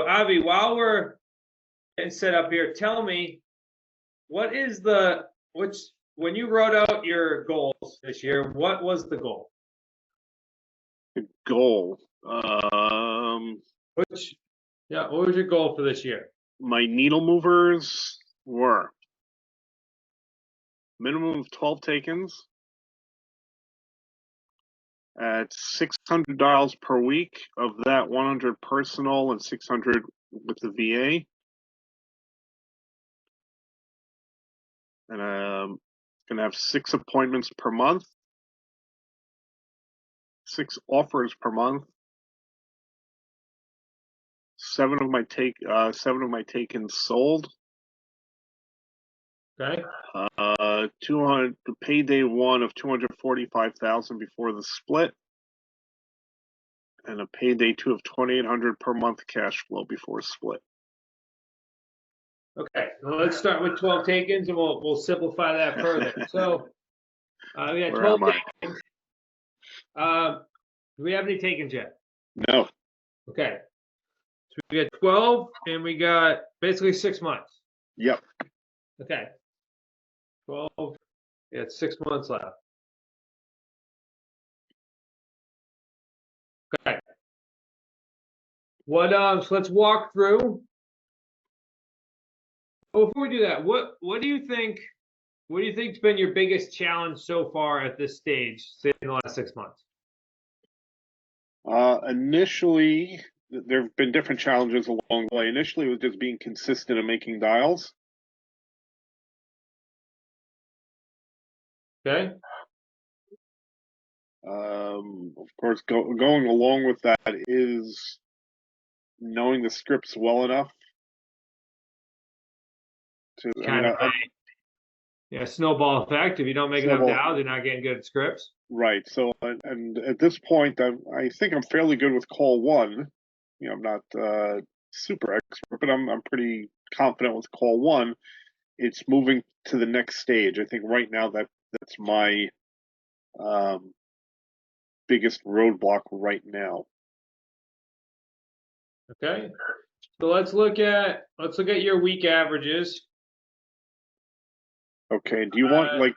Avi, while we're getting set up here, tell me what is when you wrote out your goals this year, what was the goal? The goal. What was your goal for this year? My needle movers were minimum of 12 takens at $600 per week. Of that, 100 personal and 600 with the VA. And I'm gonna have 6 appointments per month, 6 offers per month. 7 of my takens sold. Okay. 200 payday 1 of 245,000 before the split, and a payday 2 of 2,800 per month cash flow before split. Okay, well, let's start with 12 takens, and we'll simplify that further. So we got 12 takens. Do we have any takens yet? No. Okay. So we got 12, and we got basically 6 months. Yep. Okay. 12. Yeah, it's 6 months left. Okay. So let's walk through. Before we do that, what do you think? What do you think's been your biggest challenge so far at this stage, say in the last 6 months? Initially, there have been different challenges along the way. Initially, it was just being consistent and making dials. Okay. Of course, going along with that is knowing the scripts well enough to. Snowball effect. If you don't make enough dials, you're not getting good at scripts. Right. So, and at this point, I think I'm fairly good with call 1. You know, I'm not super expert, but I'm pretty confident with call 1. It's moving to the next stage. I think right now that's my biggest roadblock right now. Okay. So let's look at your week averages. Okay. Do you want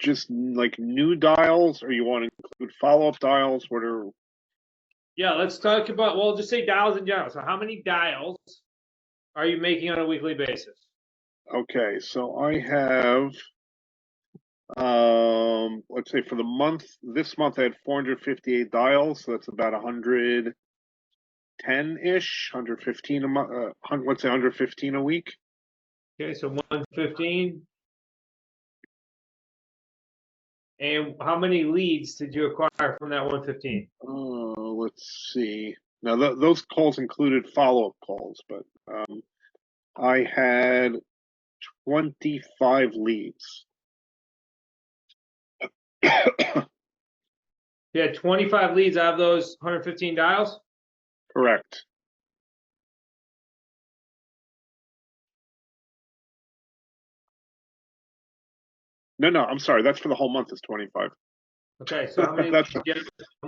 just new dials, or you want to include follow-up dials? What are? Yeah, let's talk about. Well, just say dials in general. So, how many dials are you making on a weekly basis? Okay, so I have. Let's say for the month, this month I had 458 dials, so that's about 110-ish, 115 a month. Let's say 115 a week. Okay, so 115. And how many leads did you acquire from that 115? Let's see. Now those calls included follow-up calls, but I had 25 leads. You had 25 leads out of those 115 dials? Correct. No, I'm sorry. That's for the whole month is 25. Okay, so how many? I'm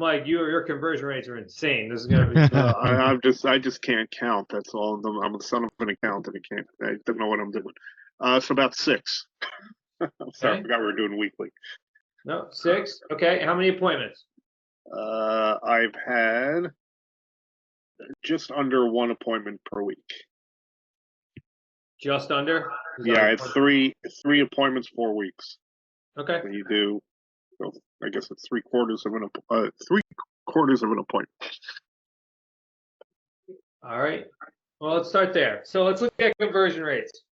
like, your conversion rates are insane. This is gonna be. I just can't count. That's all. I'm the son of an accountant. I don't know what I'm doing. So about 6. I'm sorry, I forgot we were doing weekly. No, 6. Okay, how many appointments? I've had just under 1 appointment per week. Just under? Yeah, it's 3 appointments 4 weeks. Okay. And you do. So I guess it's 3/4 of an appointment. All right. Well, let's start there. So let's look at conversion rates.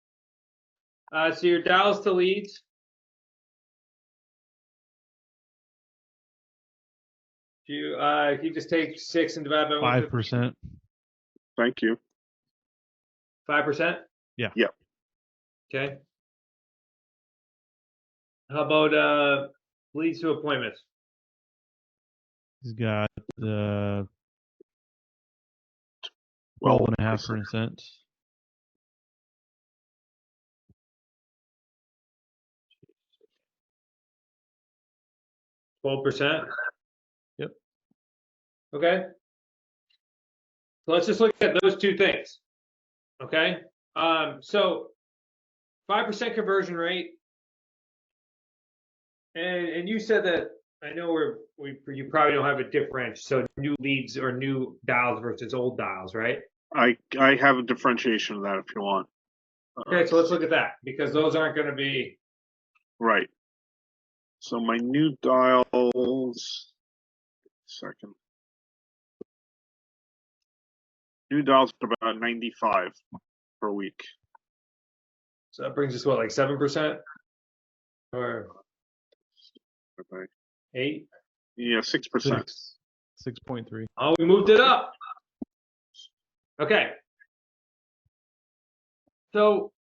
So your dials to leads. If you just take 6 and divide by 5%. Thank you. 5%? Yeah. Yep. Okay. How about leads to appointments? He's got 12.5%. 12%? Yep. Okay. So let's just look at those two things. Okay. So 5% conversion rate. And you said that, I know you probably don't have a differential, so new leads or new dials versus old dials, right? I have a differentiation of that if you want. Okay, so let's look at that, because those aren't going to be Right. So my new dials, second. New dials are about 95 per week. So that brings us what, like 7% or Okay. 8? Yeah, 6%. 6.3. Oh, we moved it up. Okay. So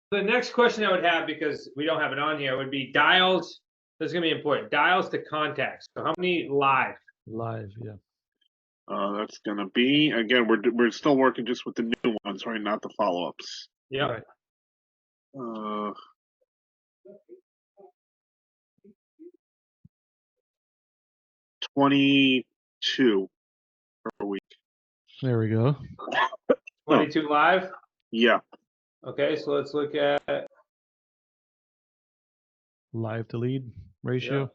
the next question I would have, because we don't have it on here, would be dials. This is going to be important. Dials to contacts. So how many live? Live, yeah. That's gonna be, again, we're still working just with the new ones, right? Not the follow-ups. Yeah. Right. 22 per week. There we go. 22 live. Yeah. Okay, so let's look at Live to lead ratio.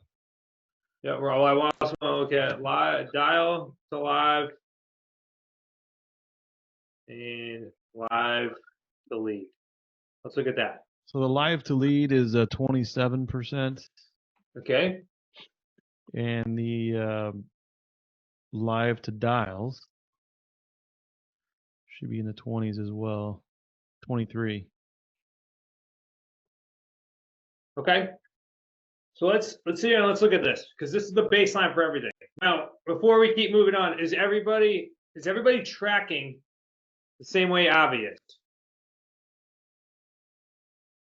yeah. Well, I also want to look at live dial to live and live to lead. Let's look at that. So the live to lead is 27%, Okay. and the live to dials should be in the 20s as well. 23. Okay. So let's see, and let's look at this, because this is the baseline for everything. Now, before we keep moving on, is everybody tracking the same way Avi is?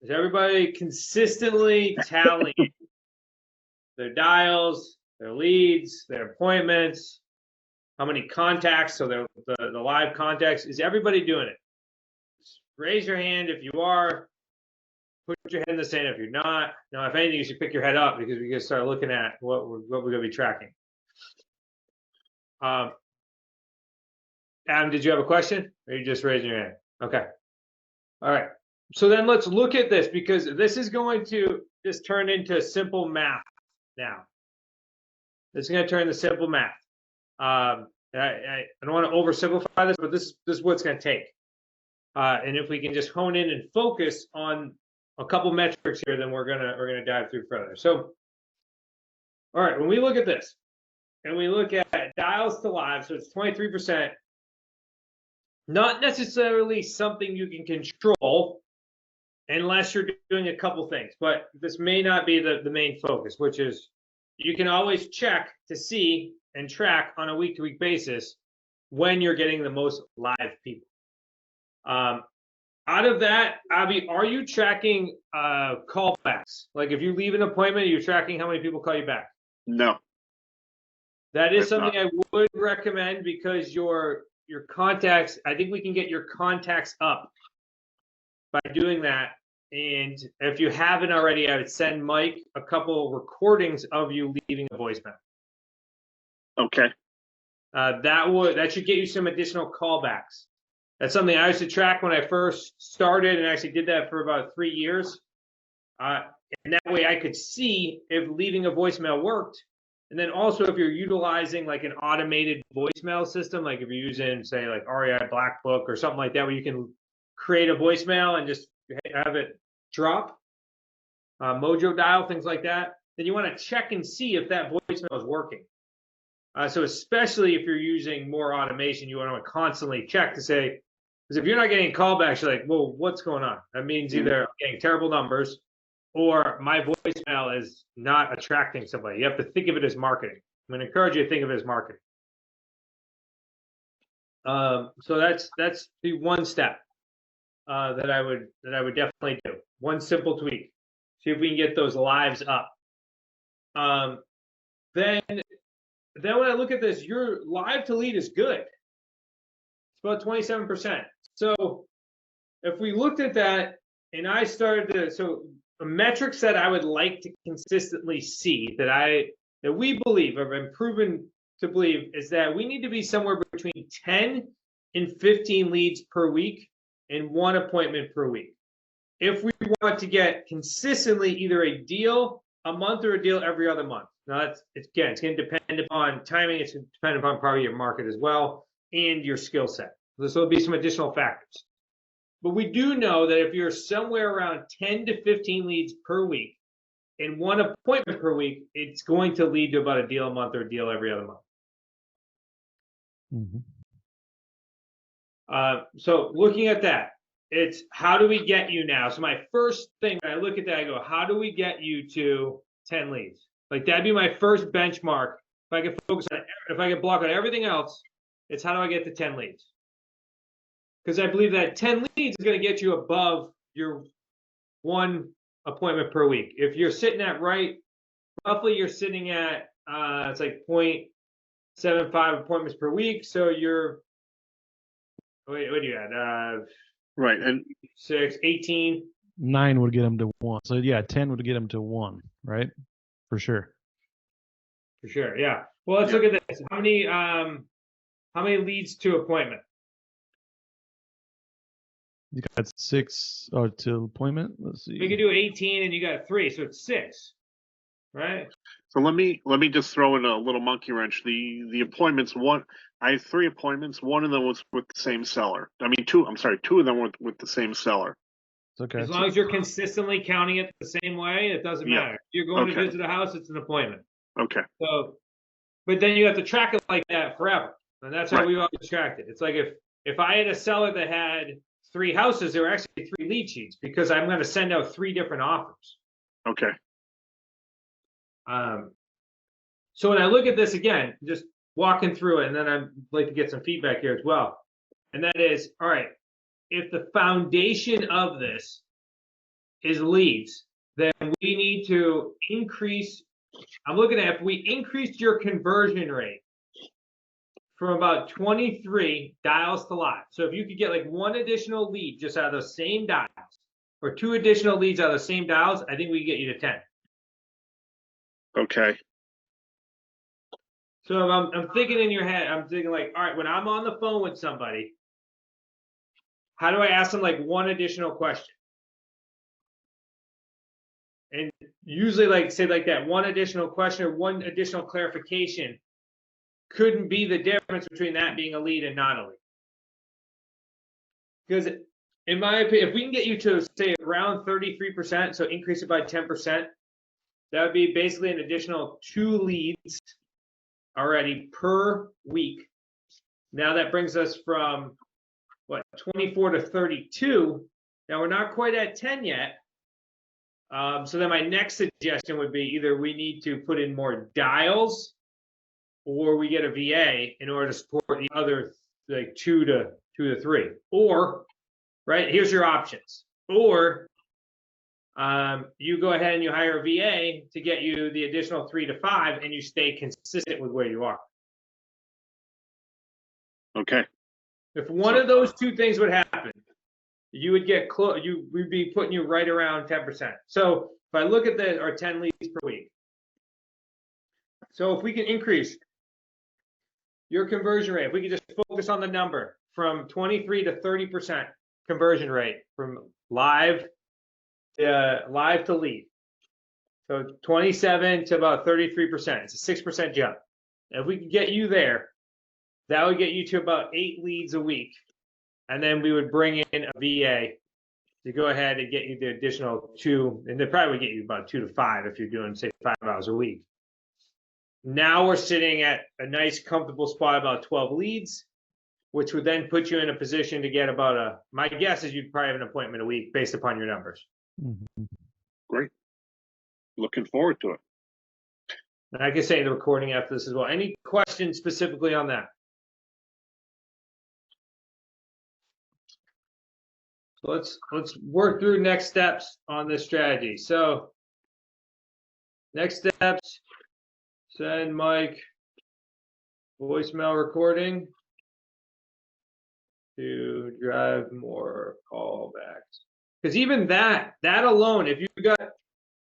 Is everybody consistently tallying their dials, their leads, their appointments, how many contacts, so the live contacts? Is everybody doing it? Just raise your hand if you are. Put your head in the sand if you're not. Now, if anything, you should pick your head up, because we can start looking at what we're going to be tracking. Adam, did you have a question, or you just raising your hand? Okay. All right. So then let's look at this, because this is going to just turn into simple math now. This is going to turn into simple math. I don't want to oversimplify this, but this is what it's going to take. And if we can just hone in and focus on a couple metrics here, then we're gonna dive through further. So, all right, when we look at this and we look at dials to live, so it's 23%. Not necessarily something you can control unless you're doing a couple things, but this may not be the main focus, which is you can always check to see and track on a week-to-week basis when you're getting the most live people. Out of that, Avi, are you tracking callbacks? Like if you leave an appointment, you're tracking how many people call you back? No. That is I'm something I would recommend, because your contacts, I think we can get your contacts up by doing that. And if you haven't already, I would send Mike a couple recordings of you leaving a voicemail. Okay. That should get you some additional callbacks. That's something I used to track when I first started, and actually did that for about 3 years. And that way I could see if leaving a voicemail worked. And then also if you're utilizing like an automated voicemail system, like if you're using, say, like REI Black Book or something like that, where you can create a voicemail and just have it drop, Mojo Dial, things like that, then you want to check and see if that voicemail is working. So especially if you're using more automation, you want to constantly check to say, because if you're not getting callbacks, you're like, well, what's going on? That means either I'm getting terrible numbers or my voicemail is not attracting somebody. You have to think of it as marketing. I'm going to encourage you to think of it as marketing. So that's the one step that I would definitely do. One simple tweak. See if we can get those lives up. Then when I look at this, your live to lead is good. It's about 27%. So if we looked at that and I started to, so the metrics that I would like to consistently see that we believe, or have been proven to believe, is that we need to be somewhere between 10 and 15 leads per week and 1 appointment per week. If we want to get consistently either a deal a month or a deal every other month. Now, it's going to depend upon timing. It's going to depend upon probably your market as well and your skill set. This will be some additional factors. But we do know that if you're somewhere around 10 to 15 leads per week and 1 appointment per week, it's going to lead to about a deal a month or a deal every other month. So looking at that, it's how do we get you now? So my first thing, when I look at that, I go, how do we get you to 10 leads? Like that'd be my first benchmark. If I could focus on, if I could block out everything else, it's how do I get to 10 leads? Because I believe that 10 leads is going to get you above your 1 appointment per week. If you're sitting at roughly you're sitting at, it's like 0.75 appointments per week. So you're, what are you at? Right. And 6, 18. 9 would get him to 1. So yeah, 10 would get him to 1, right? For sure. For sure, yeah. Well, let's look at this. How many leads to appointment? You got 6 to appointment. Let's see. We could do 18 and you got 3, so it's 6, right? so let me just throw in a little monkey wrench. The appointments, I have 3 appointments. One of them was with the same seller. I mean, 2 of them were with the same seller. It's okay. As long as you're consistently counting it the same way, it doesn't matter. If you're going to visit a house, it's an appointment. Okay. So, but then you have to track it like that forever. And that's how we always tracked it. It's like if I had a seller that had 3 houses, there were actually 3 lead sheets because I'm going to send out 3 different offers. Okay. So when I look at this again, just walking through it, and then I'd like to get some feedback here as well. And that is, all right, if the foundation of this is leads, then we need to increase. I'm looking at if we increased your conversion rate from about 23 dials to live. So if you could get like 1 additional lead just out of those same dials, or 2 additional leads out of the same dials, I think we can get you to 10. Okay. So I'm thinking in your head, I'm thinking like, all right, when I'm on the phone with somebody, how do I ask them like 1 additional question? And usually like say like that 1 additional question or 1 additional clarification couldn't be the difference between that being a lead and not a lead. Because in my opinion, if we can get you to say around 33%, so increase it by 10%, that would be basically an additional 2 leads already per week. Now that brings us from what, 24 to 32. Now we're not quite at 10 yet. So then my next suggestion would be either we need to put in more dials or we get a VA in order to support the other like 2 to 3. Or, right, here's your options. Or you go ahead and you hire a VA to get you the additional 3 to 5 and you stay consistent with where you are. Okay. If one of those 2 things would happen, you would get close. We'd be putting you right around 10%. So if I look at our 10 leads per week, so if we can increase your conversion rate, if we could just focus on the number from 23 to 30% conversion rate from live to lead. So 27 to about 33%. It's a 6% jump. If we could get you there, that would get you to about 8 leads a week. And then we would bring in a VA to go ahead and get you the additional 2, and they probably would get you about 2 to 5 if you're doing, say, 5 hours a week. Now we're sitting at a nice, comfortable spot, about 12 leads, which would then put you in a position to get about my guess is you'd probably have an appointment a week based upon your numbers. Mm-hmm. Great. Looking forward to it. And I can say in the recording after this as well. Any questions specifically on that? So let's work through next steps on this strategy. So next steps, send Mike voicemail recording to drive more callbacks. Because even that alone, if you got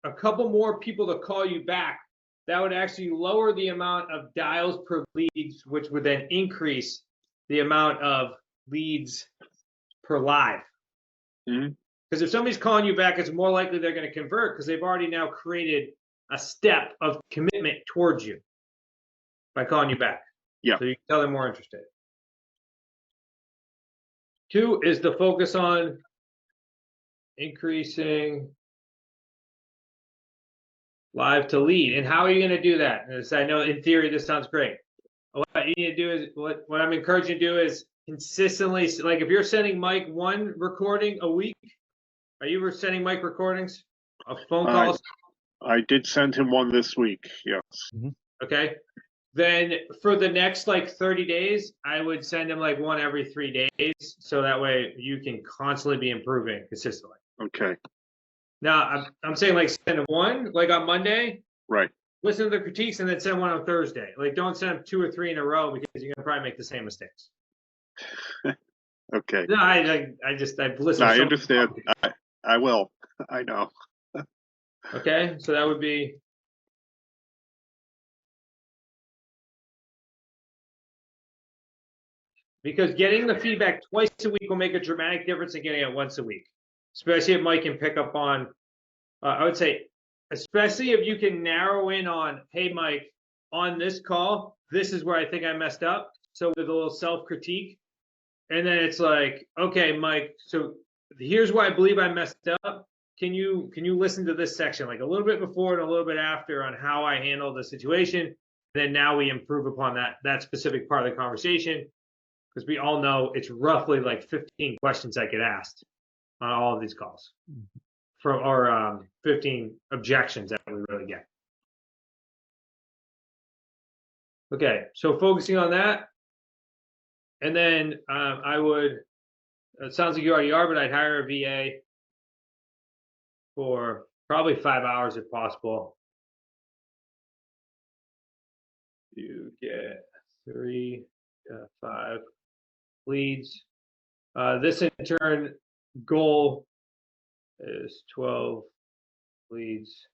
a couple more people to call you back, that would actually lower the amount of dials per leads, which would then increase the amount of leads per live. Mhm. Because if somebody's calling you back, it's more likely they're going to convert because they've already now created a step of commitment towards you by calling you back. Yeah. So you can tell they're more interested. 2 is the focus on increasing live to lead. And how are you going to do that? As I know in theory, this sounds great. What you need to do is what I'm encouraging you to do is consistently, like if you're sending Mike 1 recording a week, are you sending Mike recordings of phone calls? I did send him one this week. Yes. Okay. Then for the next like 30 days, I would send him like 1 every 3 days. So that way you can constantly be improving consistently. Okay. Now I'm saying like send him 1 like on Monday, Right. listen to the critiques, and then send 1 on Thursday. Like don't send them 2 or 3 in a row because you're gonna probably make the same mistakes. Okay. No, I've listened. No, I understand. I will. I know. Okay, so that would be. Because getting the feedback twice a week will make a dramatic difference in getting it once a week, especially if Mike can pick up on. I would say, especially if you can narrow in on, hey, Mike, on this call, this is where I think I messed up. So with a little self-critique, and then it's like, okay, Mike, so here's why I believe I messed up. Can you listen to this section, like a little bit before and a little bit after, on how I handled the situation? Then now we improve upon that specific part of the conversation, because we all know it's roughly like 15 questions I get asked on all of these calls, or 15 objections that we really get. Okay, so focusing on that, and then I would. It sounds like you already are, but I'd hire a VA for probably 5 hours if possible. You get 3, 5 leads. This in turn goal is 12 leads.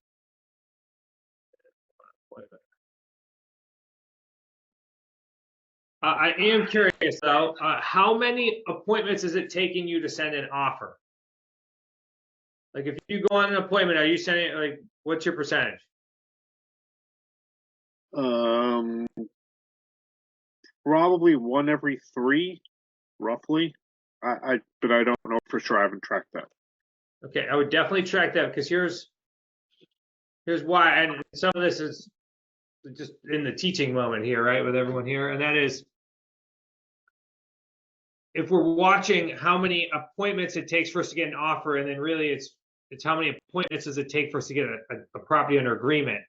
I am curious though, how many appointments is it taking you to send an offer? Like if you go on an appointment, are you sending, like, what's your percentage? Probably 1 every 3, roughly. But I don't know for sure. I haven't tracked that. Okay, I would definitely track that, because here's why, and some of this is just in the teaching moment here, right, with everyone here, and that is, if we're watching how many appointments it takes for us to get an offer, and then really it's how many appointments does it take for us to get a property under agreement.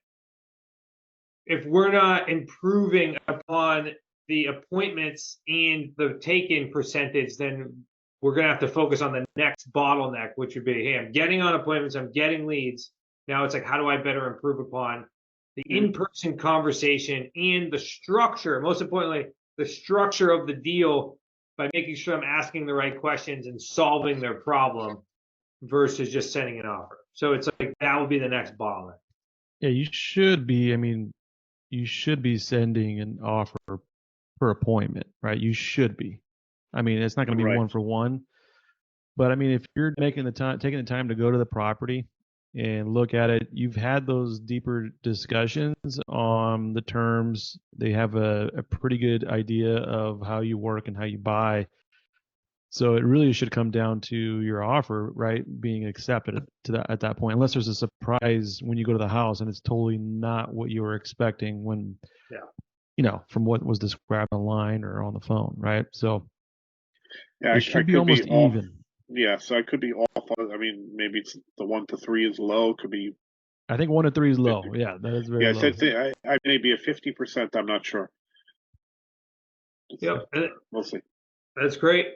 If we're not improving upon the appointments and the take-in percentage, then we're going to have to focus on the next bottleneck, which would be, hey, I'm getting on appointments, I'm getting leads. Now it's like, how do I better improve upon the in-person conversation and the structure, most importantly, the structure of the deal, by making sure I'm asking the right questions and solving their problem versus just sending an offer. So it's like, that would be the next bottleneck. Yeah, you should be. I mean, you should be sending an offer per appointment, right? You should be. I mean, it's not going to be Right. 1 for 1, but I mean, if you're taking the time to go to the property and look at it, you've had those deeper discussions on the terms. They have a pretty good idea of how you work and how you buy. So it really should come down to your offer, right, being accepted at that point, unless there's a surprise when you go to the house and it's totally not what you were expecting when, from what was described online or on the phone, right? So Yeah, it should be almost even. Yeah, so I could be off. I mean, maybe it's the 1 to 3 is low. Could be. I think 1 to 3 is low. Yeah, that is very low. Yeah, I may be at 50%. I'm not sure. Yep, we'll see. That's great.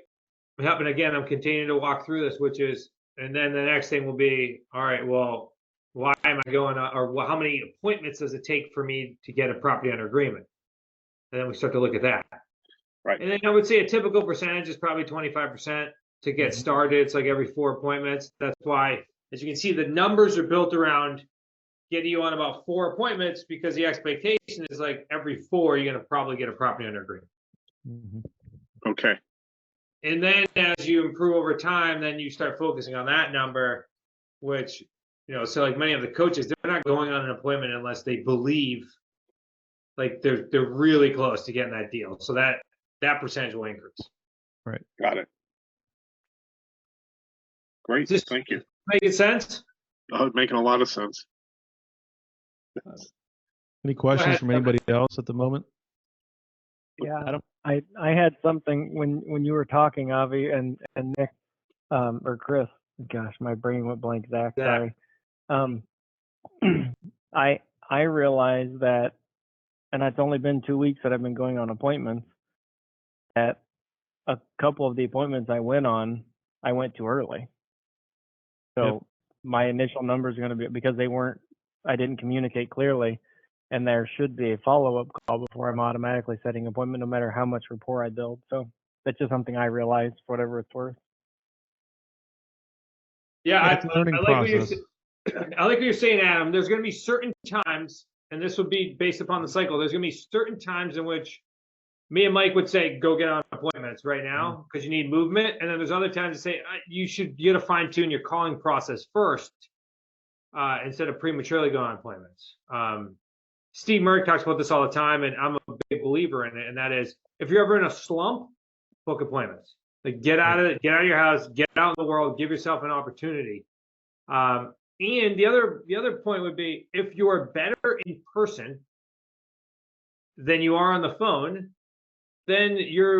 And again, I'm continuing to walk through this, which is, and then the next thing will be, all right, well, why am I going, or how many appointments does it take for me to get a property under agreement? And then we start to look at that. Right. And then I would say a typical percentage is probably 25% to get started. It's like every 4 appointments. That's why, as you can see, the numbers are built around getting you on about 4 appointments, because the expectation is like every 4, you're going to probably get a property under agreement. Okay. And then as you improve over time, then you start focusing on that number, which, so like many of the coaches, they're not going on an appointment unless they believe like they're really close to getting that deal. So that percentage will increase. Right. Got it. Great. Just Thank you. making sense? Making a lot of sense. Any questions ahead, from Kevin. anybody else at the moment? Yeah, Adam? I had something when you were talking, Avi and Nick, or Chris. Gosh, my brain went blank. Zach, Zach. sorry. I realized that, and it's only been 2 weeks that I've been going on appointments. That a couple of the appointments I went on, I went too early. So Yep. my initial number is going to be because I didn't communicate clearly. And there should be a follow-up call before I'm automatically setting an appointment, no matter how much rapport I build. So that's just something I realized, for whatever it's worth. Yeah, It's a learning I like what process. I like what you're saying, Adam. There's going to be certain times, and this would be based upon the cycle. There's going to be certain times in which me and Mike would say, go get on appointments right now because you need movement. And then there's other times to say, you got to fine tune your calling process first instead of prematurely going on appointments. Steve Murray talks about this all the time, and I'm a big believer in it. And that is, if you're ever in a slump, book appointments. Like get out of your house, get out in the world, give yourself an opportunity. And the other point would be, if you are better in person than you are on the phone, then you're